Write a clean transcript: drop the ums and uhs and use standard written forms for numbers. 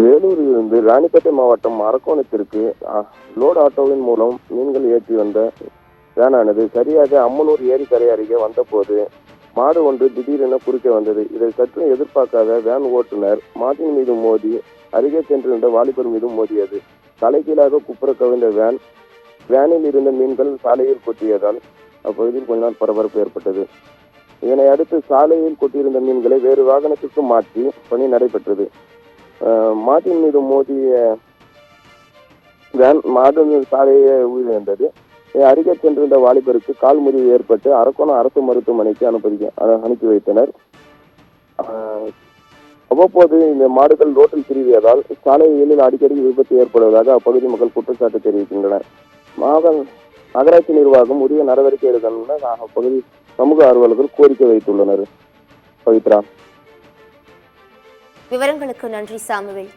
வேலூரில் இருந்து ராணிப்பேட்டை மாவட்டம் அரக்கோணத்திற்கு லோட் ஆட்டோவின் மூலம் மீன்கள் ஏற்றி வந்த வேனானது சரியாக அம்மனூர் ஏரிக்கரை அருகே வந்தபோது மாடு ஒன்று திடீரென குறுக்கே வந்தது. இதை சற்று எதிர்பார்க்காத வேன் ஓட்டுநர் மாட்டின் மீது மோதி அருகே சென்றிருந்த வாலிபர் மீது மோதியது. தலைகீழாக குப்புற கவிழ்ந்த வேனில் இருந்த மீன்கள் சாலையில் கொட்டியதால் அப்பகுதியில் கொஞ்ச நாள் பரபரப்பு ஏற்பட்டது. இதனை அடுத்து சாலையில் கொட்டியிருந்த மீன்களை வேறு வாகனத்திற்கு மாற்றி பணி நடைபெற்றது. மாட்டின் மீது மோதிய வேன் மாடு சாலையை உயிரிழந்தது. அருகே சென்றிருந்த வாலிபருக்கு கால் முறிவு ஏற்பட்டு அரக்கோணம் அரசு மருத்துவமனைக்கு அனுப்பி வைத்தனர். அவ்வப்போது இந்த மாடுகள் ரோட்டில் திரிவியதால் சாலைகளில் அடிக்கடி விபத்து ஏற்படுவதாக அப்பகுதி மக்கள் குற்றச்சாட்டு தெரிவிக்கின்றனர். நகராட்சி நிர்வாகம் உரிய நடவடிக்கை எடுக்கணும்னு அப்பகுதி சமூக ஆர்வலர்கள் கோரிக்கை வைத்துள்ளனர். பவித்ரா, விவரங்களுக்கு நன்றி சாமுவேல்.